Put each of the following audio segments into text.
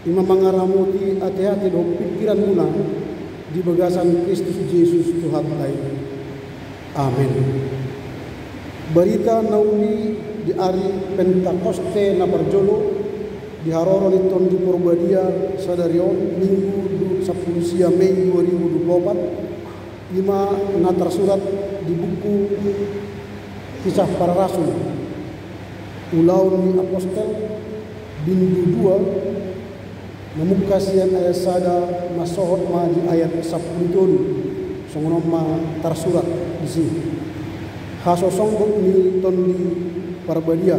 Ima mangaramuti hati-hati do pikiran muna di bagasan Kristus Yesus Tuhan lain. Amin. Berita nauli di hari Pentakoste na berjolo di Haroro liton di Purbadia sadarion Minggu 10 Mei 2024 ima na tersurat di buku Kisah Para Rasul Ulaun ni Apostel bindu 2 namuka sian ayat sada masohot ma di ayat 10 songonom ma tersurat di sini hasosong ni ton di Parbadia.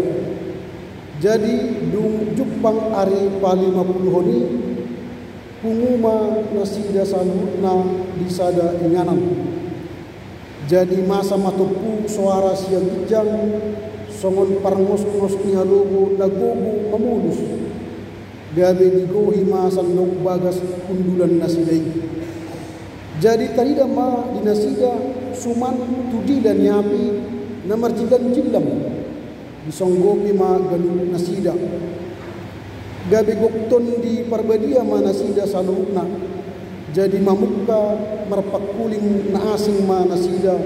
Jadi dung Jepang ari pa 50 honi punguma nasida sanutna disada inganan. Jadi masa matupu suara siang kijang songon parngos-ngos ni halugo nagugu mamulus. Gabe digohi masan nok bagas kundulan nasidai. Jadi tarida ma di nasida suman tudi dan nyapi nomor jidan jilam disonggopi ma galu nasida. Gabe gokton di Parbadia ma nasida salukna. Jadi mamuka marpakuling na asing ma nasida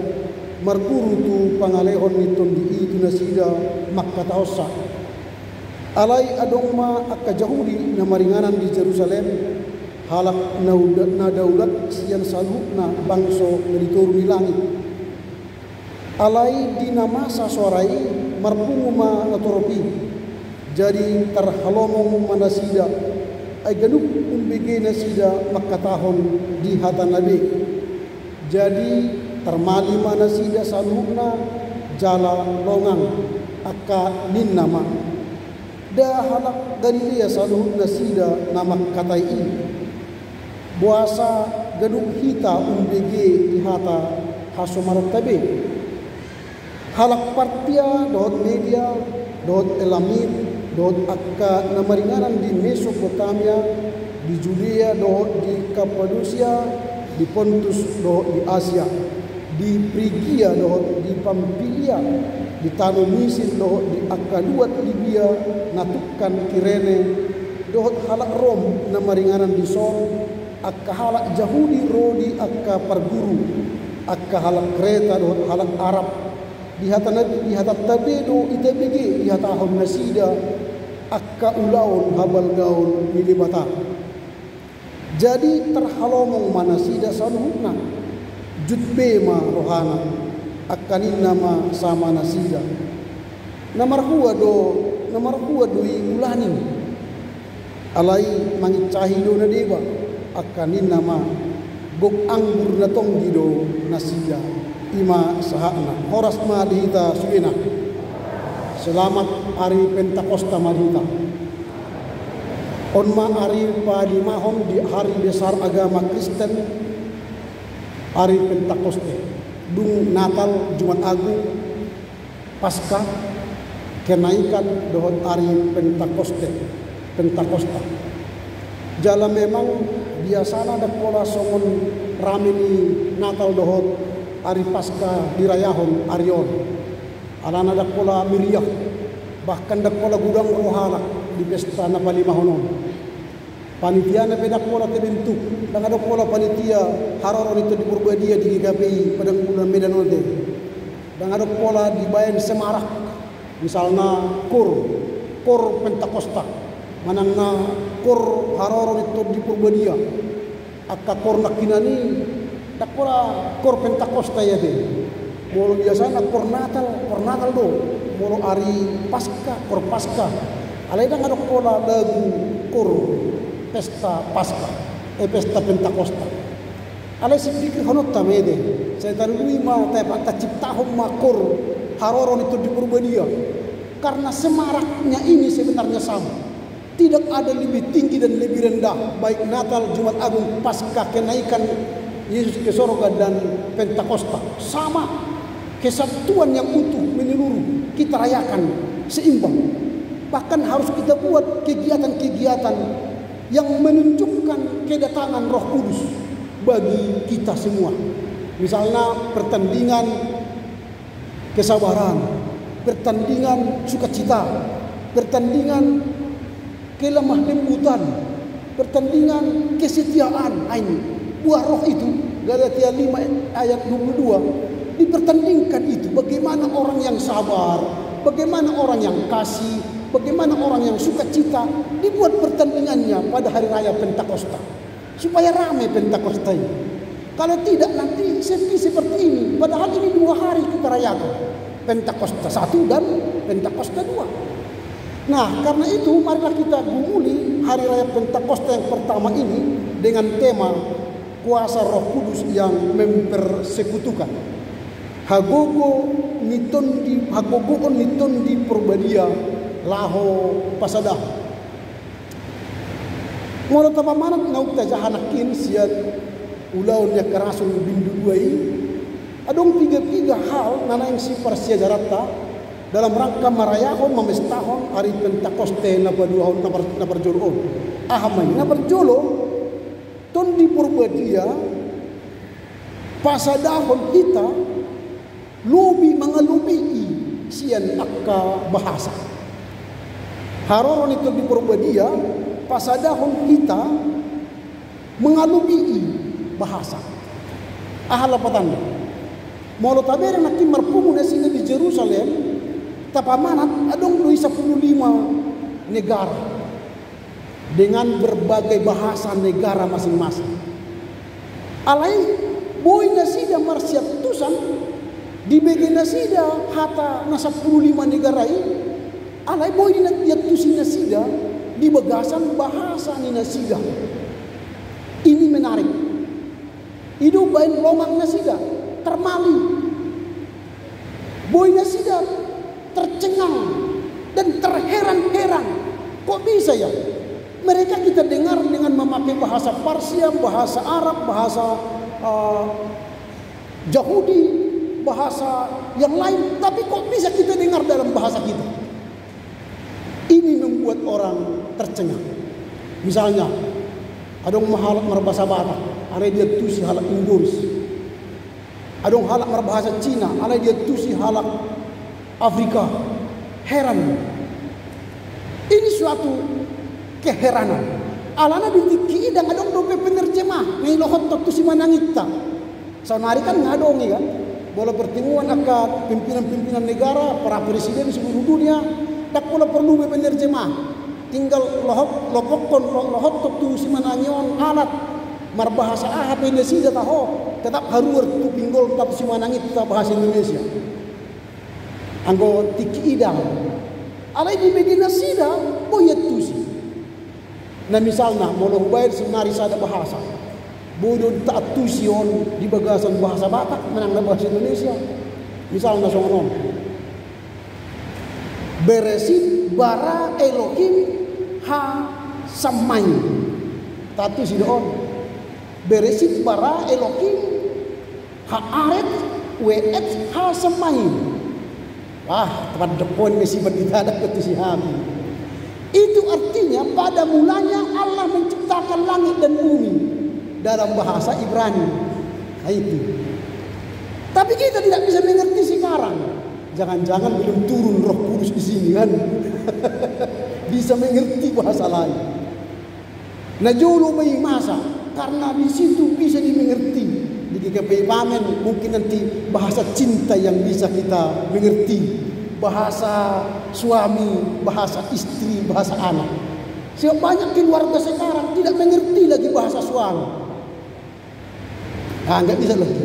marguru tu pangalehon niton di itu nasida makkataosa. Alai adong ma akka Yahudi na maringanan di Jerusalem halak na daulat sian salukna bangso na dituru ni langit. Alai di namasa sorai marpunguma atoropi. Jadi terhalomong manasida ay ganuk umbige nasida makatahon di hatan nabi. Jadi termali manasida salukna jala longang akka nin nama. Da halak Galilea saluhut nasida nama katai ini. Buasa gaduk hita umbege di hata hasumarat tabe. Halak partia dohot media dohot elamit dohot akka namaringanan di Mesopotamia, di Judea dohot di Kapadosia, di Pontus dohot di Asia, di Frigia dohot di Pamfilia, di Tanah Mesir dohot di Akaluat Libya natukan Kirene dohot halak Rom na maringanan di Son akka halak Yahudi rodi akka Parguru akka halak Kreta dohot halak Arab di hata tabedo itebege di hata ahon nasida akka ulaun habal gaun milibata. Jadi terhalomong manasida sanuhna jutbe ma rohana akanin nama sama nasida namar huwa doi ulanin alai mangicahi do na deba akanin nama gok anggur na tong gido nasida ima sahana horas ma dihita suina. Selamat hari Pentakosta madita onma hari padimahon di hari besar agama Kristen hari Pentakoste dung Natal Jumat Agung Paskah kenaikan dohot hari Pentakosta. Jala memang biasana ada pola songon rame ni Natal dohot hari Paskah dirayahon Arion. Alana ada pola miriah bahkan ada pola gudang rohana di pesta na palimahonon. Panitia na pedak pola terbentuk dan ada pola panitia Haroro itu di Purbadia di GKPI pada bulan Medan nanti. Dan ada pola di Bayan Semarak misalnya kor Pentakosta manangna kor Haroro itu di Purbadia akka kor nakinani dak pola kor Pentakosta ya deh. Molo biasana kor Natal do molo hari Paskah kor Paskah. Alai dang ada pola lagu kor pesta Paskah pesta Pentakosta. Alai sipikir hanot tamede saya tarui ma ta ciptahom makor Haroro itu di Purbadia karena semaraknya ini sebenarnya sama. Tidak ada lebih tinggi dan lebih rendah baik Natal, Jumat Agung, Paskah, kenaikan Yesus ke sorga dan Pentakosta sama. Kesatuan yang utuh menyeluruh kita rayakan seimbang. Bahkan harus kita buat kegiatan-kegiatan yang menunjukkan kedatangan Roh Kudus bagi kita semua. Misalnya pertandingan kesabaran, pertandingan sukacita, pertandingan kelemah lembutan, pertandingan kesetiaan. Ini buah roh itu, Galatia 5 ayat 22, dipertandingkan itu. Bagaimana orang yang sabar, bagaimana orang yang kasih, bagaimana orang yang sukacita, dibuat pertandingannya pada hari raya Pentakosta supaya ramai Pentakosta ini. Kalau tidak nanti sepi seperti ini. Padahal ini 2 hari kita rayakan, Pentakosta 1 dan Pentakosta 2. Nah, karena itu marilah kita gumuli hari raya Pentakosta yang pertama ini dengan tema kuasa Roh Kudus yang mempersekutukan. Hagogo on niton di perbadia laho pasadah. Molo tapamanat naukta jahanakin siat ulaun ya kerasun bindu duai. Adong 3 hal nana yang sifar sejarata dalam rangka marayahon memestahon hari Pentakoste na paduahon na perjolo. Ahamay na perjolo ton di perbadia pasadahon kita mga lubi sian akka bahasa. Haroron itu di perbadia pasadahon kita mengalubi bahasa. Ahalapatan. Molo tabere nakin marpumu na sila di Jerusalem, tapamanat adong 15 negara dengan berbagai bahasa negara masing-masing. Alai boy na sida marsiat tusan di bagian na sida hata na 15 negara ini. Alai boy na yatusin na sida di bagasan bahasa ni na sida. Ini menarik. Hidup bain lomang na sida termali. Boy na sida tercengang dan terheran-heran. Kok bisa ya? Mereka kita dengar dengan memakai bahasa Parsia, bahasa Arab, bahasa Yahudi, bahasa yang lain. Tapi kok bisa kita dengar dalam bahasa kita? Ini membuat orang tercengang. Misalnya, adong mahalak marbahasa Batak, ada dia tusi halak Inggris. Adong halak marbahasa Cina, ada dia tusi halak Afrika. Heran. Ini suatu keheranan. Alana ditiki dan adong dope penerjemah ngai lohot tu si manangita. Saunari kan ngadongi kan. Bola pertemuan akan pimpinan-pimpinan negara, para presiden seluruh dunia, tak pula perlu penerjemah. Tinggal lohot tu si manangion alat marbahasa ahap Indonesia taho, tetap harus tu pinggol tetap si manangita bahasa Indonesia. Anggo tiki idang. Alai di Medina sida boyet tusi. Nah misalnya mau bayar senari sada bahasa, bodoh tak tusion di bagasan bahasa Batak menang bahasa Indonesia. Misalnya songon beresit bara Elohim ha samai tatu si doon beresit bara Elohim ha aret weet ha samai. Tepat depon mesibat kita ada ketusi hami. Itu artinya pada mulanya Allah menciptakan langit dan bumi dalam bahasa Ibrani. Nah, itu. Tapi kita tidak bisa mengerti sekarang. Jangan-jangan belum turun Roh Kudus di sini kan? Bisa mengerti bahasa lain. Nah jolo may masa karena di situ bisa dimengerti. Di KPI Pamen mungkin nanti bahasa cinta yang bisa kita mengerti. Bahasa suami, bahasa istri, bahasa anak. Sebab banyak keluarga sekarang tidak mengerti lagi bahasa suami. Enggak bisa lagi.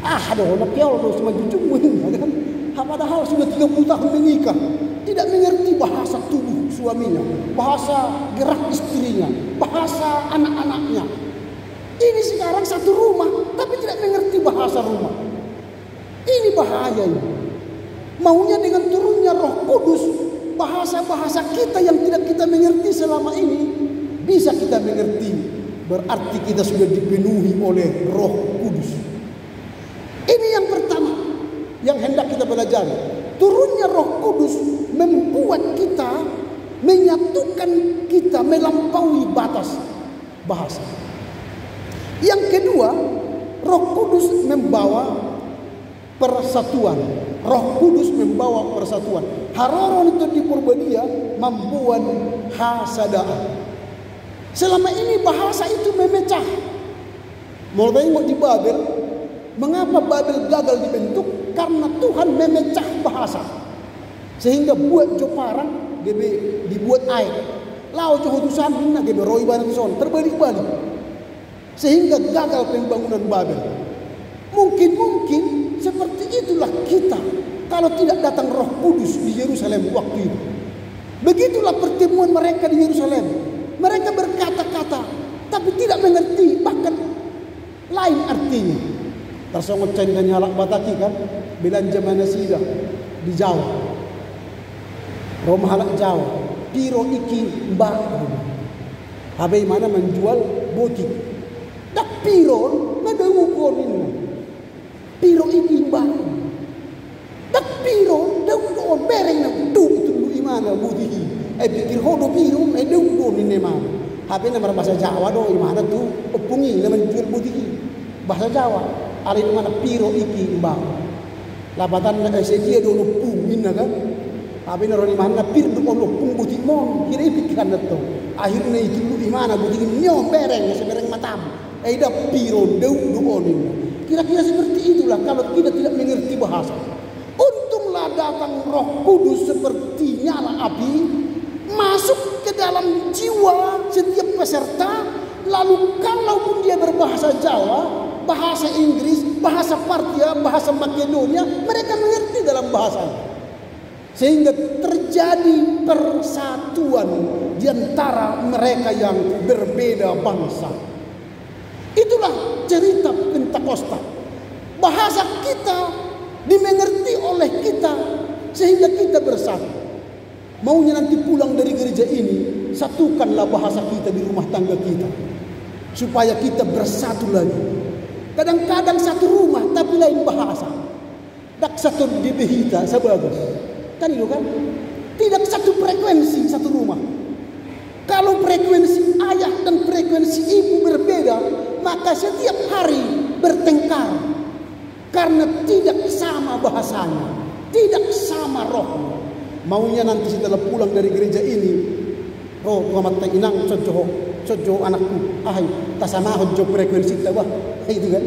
Aduh, nak piau lu sama cucumu kan. Padahal sudah 30 tahun menikah, tidak mengerti bahasa tubuh suaminya, bahasa gerak istrinya, bahasa anak-anaknya. Ini sekarang satu rumah, tapi tidak mengerti bahasa rumah. Ini bahaya ini. Maunya dengan turunnya Roh Kudus, bahasa-bahasa kita yang tidak kita mengerti selama ini bisa kita mengerti. Berarti kita sudah dipenuhi oleh Roh Kudus. Ini yang pertama yang hendak kita belajar. Turunnya Roh Kudus membuat kita, menyatukan kita melampaui batas bahasa. Yang kedua, Roh Kudus membawa persatuan. Roh Kudus membawa persatuan. Haroron itu di Purbadia membuat hasadah. Selama ini bahasa itu memecah. Mau tengok di Babel, mengapa Babel gagal dibentuk? Karena Tuhan memecah bahasa. Sehingga buat Joparang dibuat air. Lau Johotusan minna gebe roi barang son terbalik-balik. Sehingga gagal pembangunan Babel. Mungkin seperti itulah kita kalau tidak datang Roh Kudus di Yerusalem waktu itu. Begitulah pertemuan mereka di Yerusalem. Mereka berkata-kata tapi tidak mengerti, bahkan lain artinya. Tersongot cenggan nyalak bataki kan, belanja mana sida di Jawa. Rumah halak Jawa, piro iki mbak. Habe mana menjual botik. Dak piro madawukon ini. Piro iki mbak. Dak piro dawukon bereng na tu itu imana botik. Pikir hodo piro dawukon ini mana. Habe na bahasa Jawa do imana tu opungi na menjual botik. Bahasa Jawa, ada di mana piro iki mbak. Labatan sedia dulu pungin kan. Tapi naro di mana pir do ono pung butik mon, kira pikiran itu. Akhirnya itu di mana butik nyom bereng, sebereng matam. Ida piro do ono. Kira-kira seperti itulah kalau kita tidak mengerti bahasa. Untunglah datang Roh Kudus seperti nyala api masuk ke dalam jiwa setiap peserta. Lalu kalaupun dia berbahasa Jawa, bahasa Inggris, bahasa Partia, bahasa Makedonia, mereka mengerti dalam bahasa. Sehingga terjadi persatuan di antara mereka yang berbeda bangsa. Itulah cerita Pentakosta. Bahasa kita dimengerti oleh kita sehingga kita bersatu. Maunya nanti pulang dari gereja ini, satukanlah bahasa kita di rumah tangga kita. Supaya kita bersatu lagi. Kadang-kadang satu rumah tapi lain bahasa. Dak satu dibehita sebagus. Kan itu kan? Tidak satu frekuensi satu rumah. Kalau frekuensi ayah dan frekuensi ibu berbeda, maka setiap hari bertengkar. Karena tidak sama bahasanya, tidak sama rohnya. Maunya nanti setelah pulang dari gereja ini, roh Muhammad Inang sojo anakku, tasama hojo frekuensi kita wah, itu kan?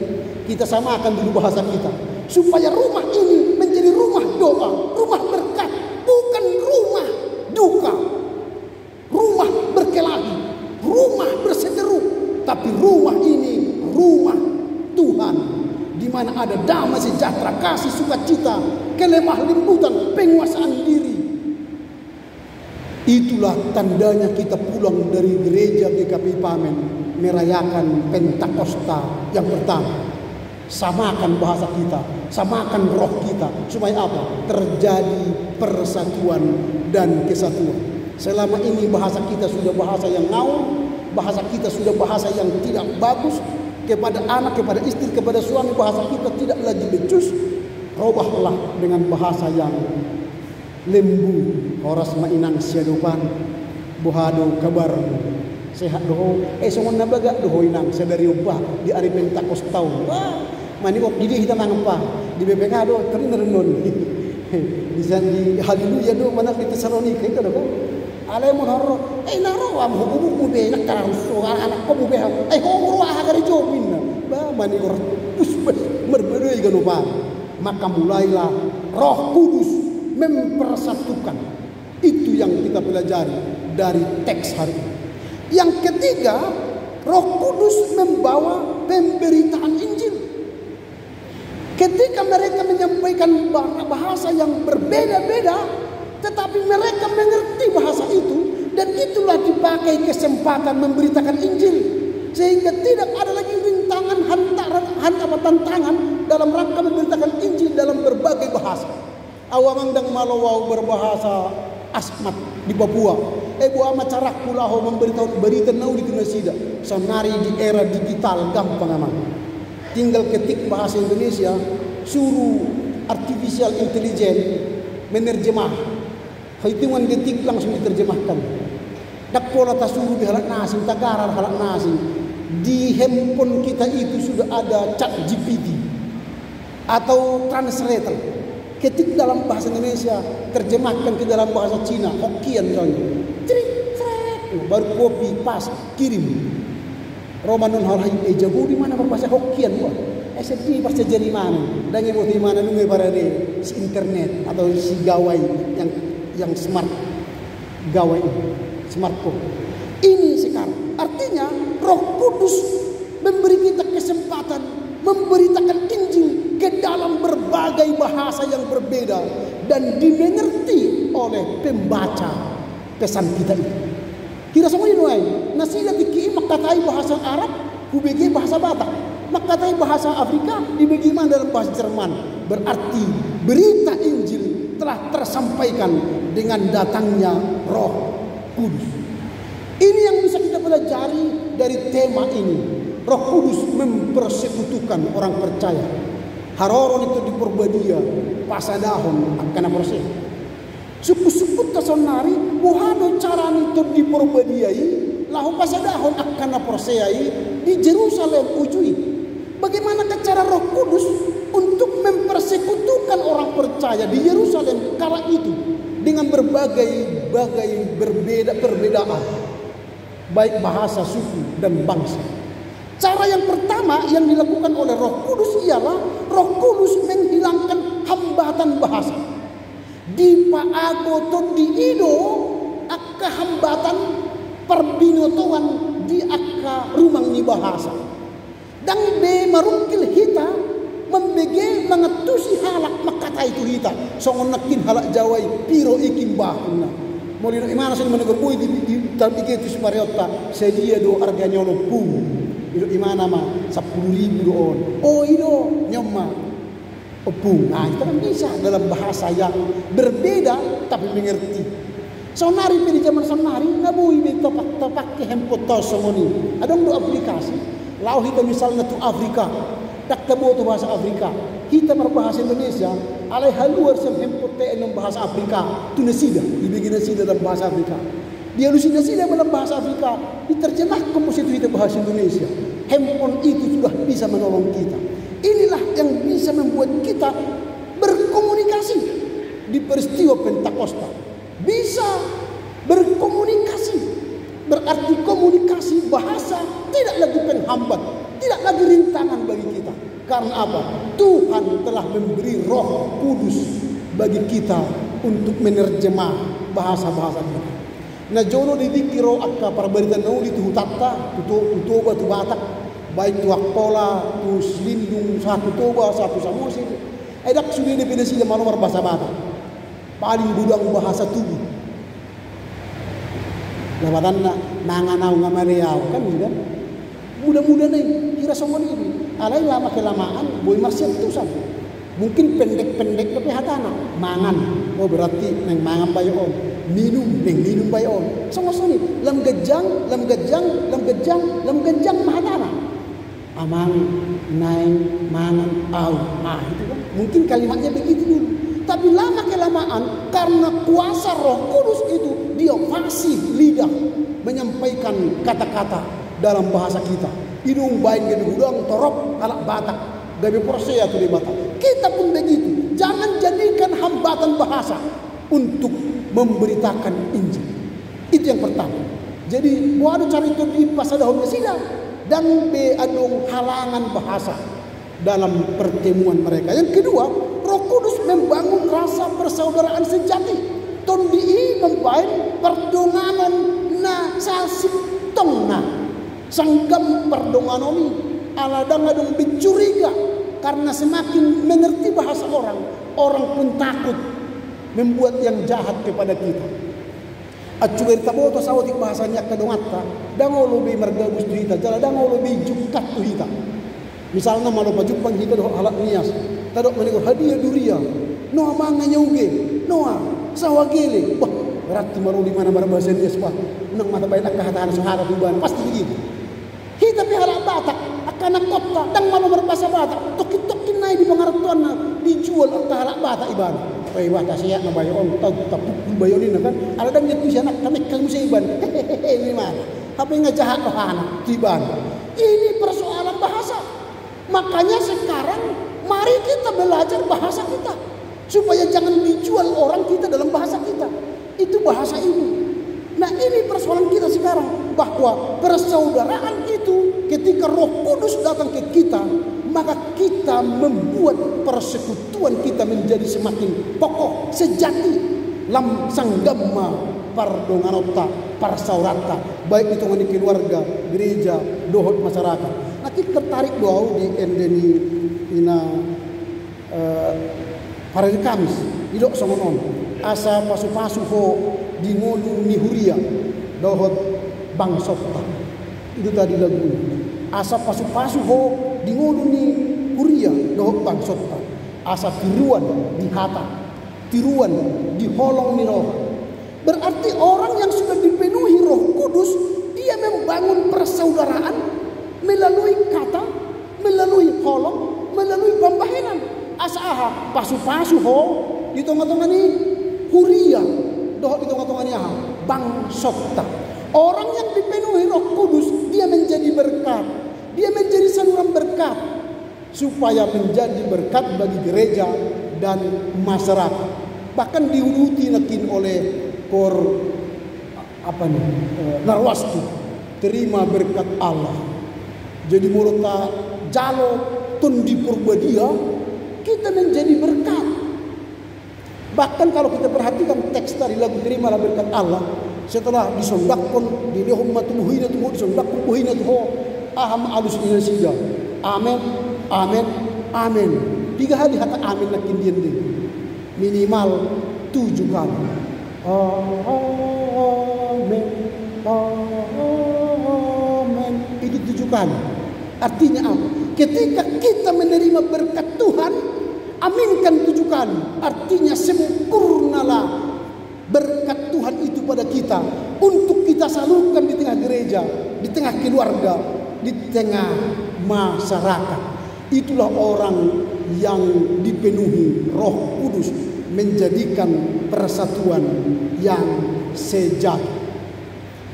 Kita samakan dulu bahasa kita, supaya rumah ini menjadi rumah doa, rumah berkat, bukan rumah duka, rumah berkelahi, rumah berseteru, tapi rumah ini rumah Tuhan, di mana ada damai sejahtera, kasih sukacita, kelemah lembutan, penguasaan diri. Itulah tandanya kita pulang dari gereja GKP Pamen merayakan Pentakosta yang pertama. Samakan bahasa kita, samakan roh kita, supaya apa? Terjadi persatuan dan kesatuan. Selama ini bahasa kita sudah bahasa yang ngaung, bahasa kita sudah bahasa yang tidak bagus, kepada anak, kepada istri, kepada suami bahasa kita tidak lagi becus. Robahlah dengan bahasa yang lembu. Horas mainang siadupan, buhado kabar sehat doho. Songon nabaga doho inang sadari ubah di ari Pentakosta. Wah, mani kok jadi kita mangpa di BPK do teri nerenon. Bisa di haleluya do mana di Tesalonika itu do. Ale mon horro naro am hubu mu be nak tarang so anak ko mu be horo agari jobin ba mani kok pus merbedoi ganu pa. Maka mulailah Roh Kudus mempersatukan. Itu yang kita pelajari dari teks hari ini. Yang ketiga, Roh Kudus membawa pemberitaan Injil. Ketika mereka menyampaikan bahasa yang berbeda-beda, tetapi mereka mengerti bahasa itu, dan itulah dipakai kesempatan memberitakan Injil. Sehingga tidak ada lagi rintangan, tantangan dalam rangka memberitakan Injil dalam berbagai bahasa. Awamang dang malawau berbahasa Asmat di Papua. Buah macarak pulaho memberitahu berita nau di Indonesia. Sanari di era digital gampang aman. Tinggal ketik bahasa Indonesia, suruh artificial intelligence menerjemah. Hitungan detik langsung diterjemahkan. Dak pola tasuru di halak nasi, tagaran halak nasi. Di handphone kita itu sudah ada chat GPT atau translator. Ketik dalam bahasa Indonesia, terjemahkan ke dalam bahasa Cina, Hokkien misalnya. baru copy pas kirim. Romanon halai jago di mana berbahasa Hokkien gua. SD pas jadi mana? Dan ibu di mana nunggu para di si internet atau si gawai yang smart gawai smartphone. Ini sekarang artinya Roh Kudus memberi kita kesempatan memberitakan Injil ke dalam berbagai bahasa yang berbeda dan dimengerti oleh pembaca pesan kita itu. Kira semua ini nuai. Nasila diki makatai bahasa Arab, kubegi bahasa Batak. Makatai bahasa Afrika dibagi mana dalam bahasa Jerman. Berarti berita Injil telah tersampaikan dengan datangnya Roh Kudus. Ini yang bisa kita pelajari dari tema ini. Roh Kudus mempersekutukan orang percaya. Haroron itu di Purbadia, pasadahon akan proses. Suku-suku tasonari buhano cara itu di Purbadiai, lahu pasadahon akan prosesai di Jerusalem ujui. Bagaimana cara Roh Kudus untuk mempersekutukan orang percaya di Yerusalem kala itu dengan berbagai perbedaan, baik bahasa, suku, dan bangsa. Cara yang pertama yang dilakukan oleh Roh Kudus ialah Roh Kudus menghilangkan hambatan bahasa. Di paagoton di ido akka hambatan perbinotoan di akka rumang ni bahasa. Dan be marungkil hita membege mengetusi halak makata itu hita. Songon nakin halak jawai piro ikim bahuna. Mau di mana sih menegur boy di dalam itu supariota sedia do harganya lo pung. Itu di mana mah 10.000 doon. Oh itu nyoma opung. Nah itu kan bisa dalam bahasa yang berbeda tapi mengerti. Sonari di zaman sonari ngabui be topak ke handphone tos songoni. Adong do aplikasi. Lau kita misalnya tu Afrika, tak tebo tu bahasa Afrika. Kita berbahasa Indonesia, alai haluar sem handphone dalam bahasa Afrika. Tu nasida, dibagi nasida dalam bahasa Afrika. Dia lusi nasida dalam bahasa Afrika, diterjemahkan positif itu bahasa Indonesia. Handphone itu sudah bisa menolong kita. Inilah yang bisa membuat kita berkomunikasi di peristiwa Pentakosta. Bisa berkomunikasi. Berarti komunikasi bahasa tidak lagi penghambat, tidak lagi rintangan bagi kita. Karena apa? Tuhan telah memberi Roh Kudus bagi kita untuk menerjemah bahasa-bahasa kita. Nah jono didikiro akka perberitaan nauli tu hutatta, tu toba tu Batak, baik tu akpola, tu selindung, satu toba, satu samosi. Edak sudah definisi dan malumar bahasa Batak. Paling budang bahasa tubuh. Lawatan na nanganau ngamariau kan gitu. Mudah-mudahan nih kira semua ini. Alai lama kelamaan boy marsial tusan. Mungkin pendek-pendek tapi hatana mangan. Oh berarti neng mangan bayon. Minum bayon. Semua sini lam gejang mahatana. Amang naing mangan au. Ah itu kan. Mungkin kalimatnya begitu dulu. Tapi lama kelamaan karena kuasa Roh Kudus itu dia fasih lidah menyampaikan kata-kata dalam bahasa kita. Hidung baik gede gudang torok alak Batak gabe persea tu di Batak. Kita pun begitu. Jangan jadikan hambatan bahasa untuk memberitakan Injil. Itu yang pertama. Jadi buat cari itu di pasadahon sidang dan be adung halangan bahasa dalam pertemuan mereka. Yang kedua, Roh Kudus membangun rasa persaudaraan sejati. Tondi membaik perdonganan na sasip tongna sanggam perdonganomi aladang adung dicuriga karena semakin mengerti bahasa orang pun takut membuat yang jahat kepada kita. Acuir taboto sawatik bahasanya kedongatta dango lebih mergabus tu hita jala dango lebih jukat tu hita. Misalnya malu pajupang hita do halak nias tadok menegur hadiah duria noa manga nyauge noa sawagele wah berarti maru di mana bahasa nias wah nang mata baik kahatan sahara tuban pasti begitu. Hita pi halak Batak akan kota dang malu berbahasa Batak tokin naik di pengartuan dijual ke halak Batak iban. Oi wah tasya na bayon tapi bayonin kan ada dang itu sianak kami kamu iban ini mana apa yang jahat rohana tiban. Ini persoalan bahasa. Makanya sekarang mari kita belajar bahasa kita supaya jangan dijual orang kita dalam bahasa kita. Itu bahasa ibu. Nah ini persoalan kita sekarang, bahwa persaudaraan itu ketika Roh Kudus datang ke kita, maka kita membuat persekutuan kita menjadi semakin kokoh, sejati. Lam sanggama pardonganota parsaurata, baik itu di keluarga, gereja, dohot masyarakat. Nah kita tertarik doa di endeni ina hari Kamis, idok songonon asa pasu-pasu ho di ngolu ni huria dohot bangsota. Itu tadi lagu. Asa pasu-pasu ho di ngolu ni huria dohot bangsota. Asa tiruan di hata, tiruan di holong ni roh. Berarti orang yang sudah dipenuhi Roh Kudus, dia membangun persaudaraan melalui kata, melalui holong, melalui pembahanan. Asaha pasu-pasu ho di tengah-tengah ni huria doh di tengah-tengah ni bangsota. Orang yang dipenuhi Roh Kudus, dia menjadi berkat, dia menjadi saluran berkat supaya menjadi berkat bagi gereja dan masyarakat. Bahkan diuruti nakin oleh kor narwastu, terima berkat Allah. Jadi mulata jalo tundi purba dia, kita menjadi berkat. Bahkan kalau kita perhatikan teks dari lagu terimalah berkat Allah, setelah disondakkan di lehum matumuhina tuh disondakkan muhina tuh aham alus Indonesia. Amin, amin, amin. 3 kali kata amin nakin dia minimal 7 kali. Amin, amin. Itu 7 kali. Artinya apa? Ketika kita menerima berkat Tuhan, aminkan 7 kali. Artinya sempurnalah berkat Tuhan itu pada kita, untuk kita salurkan di tengah gereja, di tengah keluarga, di tengah masyarakat. Itulah orang yang dipenuhi Roh Kudus, menjadikan persatuan yang sejati.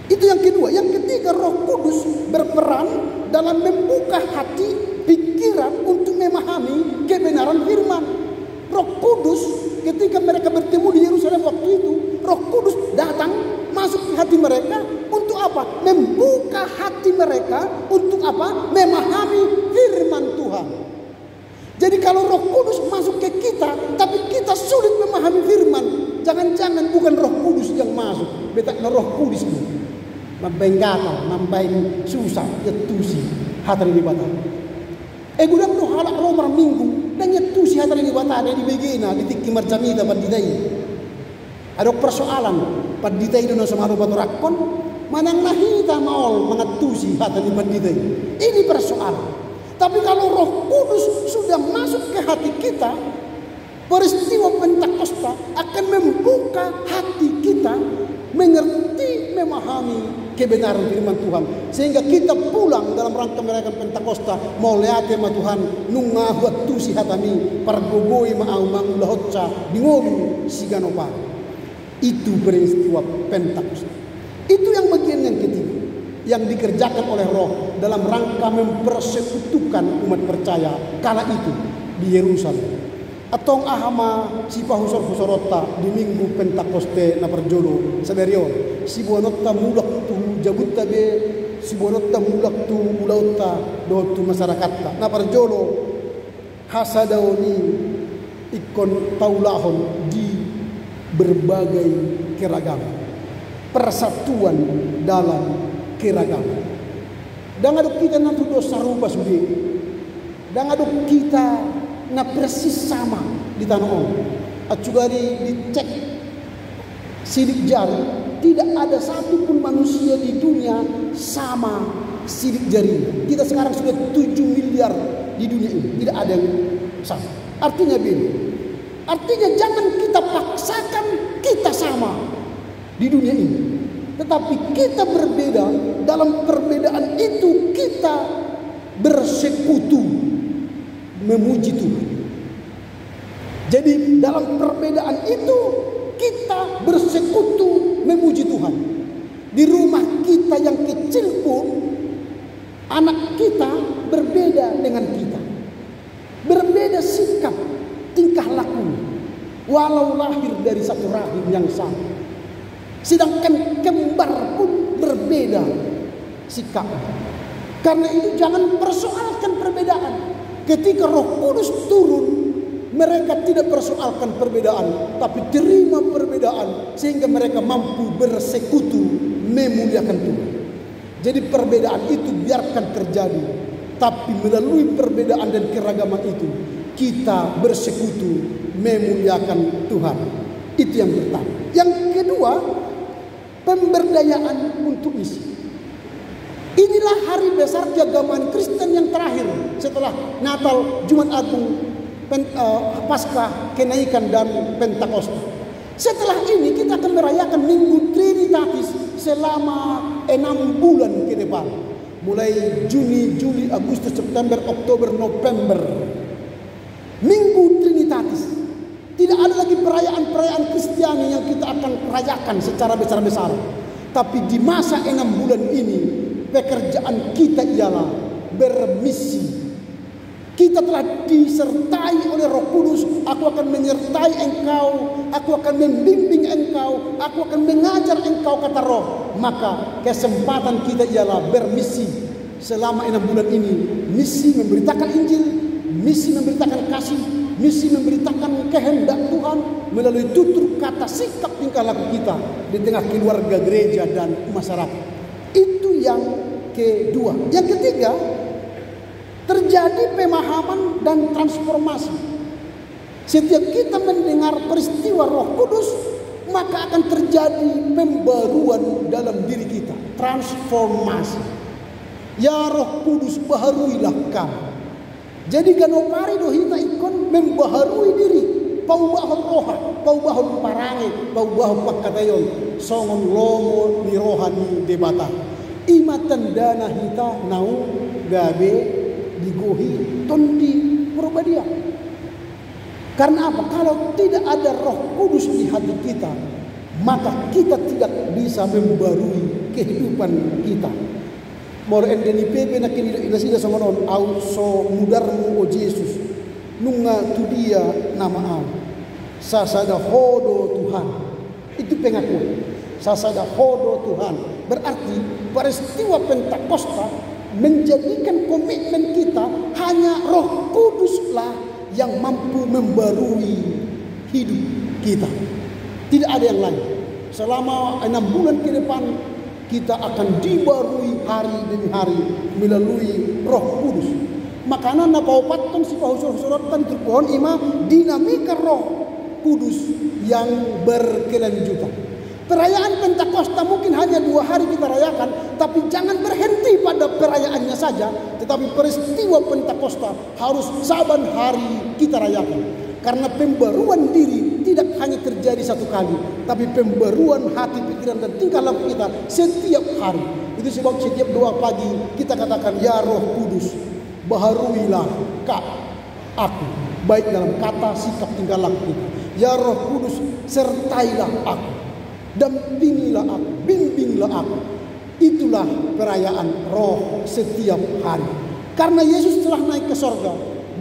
Itu yang kedua. Yang ketiga, Roh Kudus berperan dalam membuka hati, pikiran untuk memahami kebenaran firman. Roh Kudus ketika mereka bertemu di Yerusalem waktu itu, Roh Kudus datang masuk ke hati mereka untuk apa? Membuka hati mereka untuk apa? Memahami firman Tuhan. Jadi kalau Roh Kudus masuk ke kita, tapi kita sulit memahami firman, jangan-jangan bukan Roh Kudus yang masuk, betakna Roh Kudus itu. Nambahin gatal, nambahin susah, yetusi hatari di bata. Gudang no halak romar minggu, dan yetusi hatari di bata, dan di begina, di tikki marjamita pandidai. Ada persoalan, pandidai doon sa mga batu rakon, manang nahita maol mengatusi hatari pandidai. Ini persoalan. Tapi kalau Roh Kudus sudah masuk ke hati kita, peristiwa Pentakosta akan membuka hati kita, mengerti, memahami kebenaran firman Tuhan, sehingga kita pulang dalam rangka merayakan Pentakosta mau lihat sama Tuhan nunga waktu si hatami pargogoi maamang lahotsa dingolu siganopa. Itu peristiwa Pentakosta. Itu yang bagian yang ketiga yang dikerjakan oleh Roh dalam rangka mempersekutukan umat percaya kala itu di Yerusalem. Atong ahama si pahusor-husorota di minggu Pentakoste na perjolo saberion si buanotta mulak tu jabutta be si buanotta mulak tu ulautta do tu masyarakat na perjolo hasadawni ikon taulahon di berbagai keragaman, persatuan dalam keragaman. Dan aduk kita na tudo sarupa sudi. Dan aduk kita na persis sama di tanah on. At juga dicek sidik jari, tidak ada satupun manusia di dunia sama sidik jari. Kita sekarang sudah 7 miliar di dunia ini, tidak ada yang sama. Artinya beda. Artinya jangan kita paksakan kita sama di dunia ini. Tetapi kita berbeda, dalam perbedaan itu kita bersekutu memuji Tuhan. Jadi dalam perbedaan itu kita bersekutu memuji Tuhan. Di rumah kita yang kecil pun anak kita berbeda dengan kita. Berbeda sikap, tingkah laku, walau lahir dari satu rahim yang sama. Sedangkan kembar pun berbeda sikap. Karena itu jangan persoalkan perbedaan. Ketika Roh Kudus turun, mereka tidak persoalkan perbedaan, tapi terima perbedaan sehingga mereka mampu bersekutu memuliakan Tuhan. Jadi perbedaan itu biarkan terjadi, tapi melalui perbedaan dan keragaman itu kita bersekutu memuliakan Tuhan. Itu yang pertama. Yang kedua, pemberdayaan untuk misi. Inilah hari besar keagamaan Kristen yang terakhir setelah Natal, Jumat Agung, Paskah, Kenaikan dan Pentakosta. Setelah ini kita akan merayakan Minggu Trinitatis selama 6 bulan ke depan. Mulai Juni, Juli, Agustus, September, Oktober, November. Minggu Trinitatis. Tidak ada lagi perayaan-perayaan Kristiani yang kita akan rayakan secara besar-besaran. Tapi di masa 6 bulan ini, pekerjaan kita ialah bermisi. Kita telah disertai oleh Roh Kudus. Aku akan menyertai engkau, aku akan membimbing engkau, aku akan mengajar engkau, kata Roh. Maka kesempatan kita ialah bermisi selama 6 bulan ini. Misi memberitakan Injil, misi memberitakan kasih, misi memberitakan kehendak Tuhan melalui tutur kata, sikap, tingkah laku kita di tengah keluarga, gereja dan masyarakat. Itu yang kedua. Yang ketiga, terjadi pemahaman dan transformasi. Setiap kita mendengar peristiwa Roh Kudus, maka akan terjadi pembaruan dalam diri kita, transformasi. Ya Roh Kudus, baharuilah kami. Jadi ganopari dohita ikon membaharui diri. Paubahon roha, paubahon parange, paubahon pakatayon, songon lomo ni rohani debata. Imatan dana hita nau gabe digohi tondi Purbadia. Karena apa? Kalau tidak ada Roh Kudus di hati kita, maka kita tidak bisa membarui kehidupan kita. Moro endeni pepe na kini sida somonon au so mudarmu o Yesus nunga tu dia nama au sasada hodo Tuhan. Itu pengakuan sasada hodo Tuhan. Berarti peristiwa Pentakosta menjadikan komitmen kita hanya Roh Kuduslah yang mampu membarui hidup kita. Tidak ada yang lain. Selama 6 bulan ke depan kita akan dibarui hari demi hari melalui Roh Kudus. Makanan na paupaton si pahusuratan terpohon ima dinamika Roh Kudus yang berkelanjutan. Perayaan Pentakosta mungkin hanya 2 hari kita rayakan, tapi jangan berhenti pada perayaannya saja, tetapi peristiwa Pentakosta harus saban hari kita rayakan. Karena pembaruan diri tidak hanya terjadi 1 kali, tapi pembaruan hati, pikiran dan tingkah laku kita setiap hari. Itu sebab setiap doa pagi kita katakan, ya Roh Kudus, baharuilah aku, baik dalam kata, sikap, tingkah laku kita. Ya Roh Kudus, sertailah aku, dampingilah aku, bimbinglah aku. Itulah perayaan Roh setiap hari. Karena Yesus telah naik ke sorga,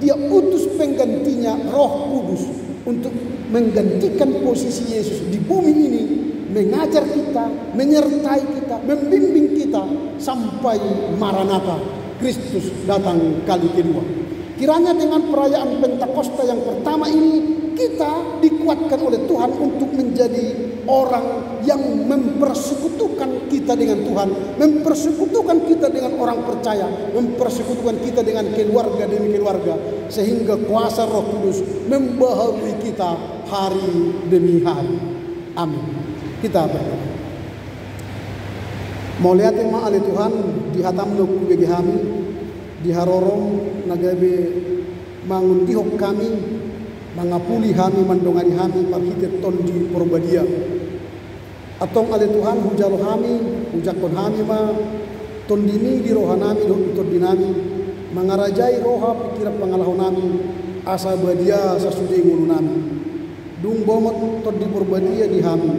Dia utus penggantinya Roh Kudus untuk menggantikan posisi Yesus di bumi ini, mengajar kita, menyertai kita, membimbing kita sampai Maranatha, Kristus datang kali kedua. Kiranya dengan perayaan Pentakosta yang pertama ini kita dikuatkan oleh Tuhan untuk menjadi orang yang mempersekutukan kita dengan Tuhan, mempersekutukan kita dengan orang percaya, mempersekutukan kita dengan keluarga demi keluarga, sehingga kuasa Roh Kudus membaharui kita hari demi hari. Amin. Kita berdoa. Mau lihat ma ali Tuhan di hatam no kubegi kami, di harorong nagabe mangundihok kami, mangapuli kami, mandongani kami parhitet ton di Purbadia. Atong ale Tuhan hujalo kami, hujakon kami ma ton dini di rohanami do ton dinami, mangarajai roha pikiran pangalahon nami, asa badia sasudi ngulu nami. Dung bomot ton di Purbadia di kami,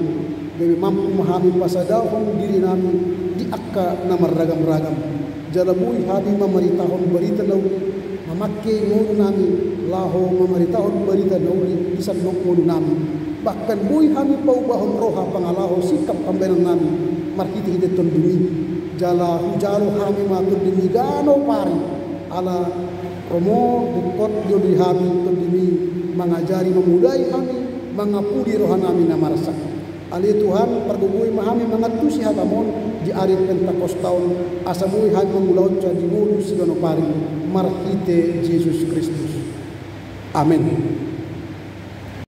gawe mampu memahami pasadahon diri nami di akka na maragam-ragam. Jalabui hadi mamaritahon berita nauli, mamakke ngulu nami laho mamaritahon berita nauli isan ngulu nami. bahkan bui kami paubahon roha pangalaho sikap pambenan nami marhiti hide tondumi jala hujalo kami matur demi gano pari ala romo dekot yodi kami tondumi mengajari memudai kami mengapudi roha nami namarasa ali Tuhan pergugui mahami mengatusi hatamon di ari Pentakostaun asamui hang mengulaut jadi bulu sigano pari marhite Yesus Kristus. Amin.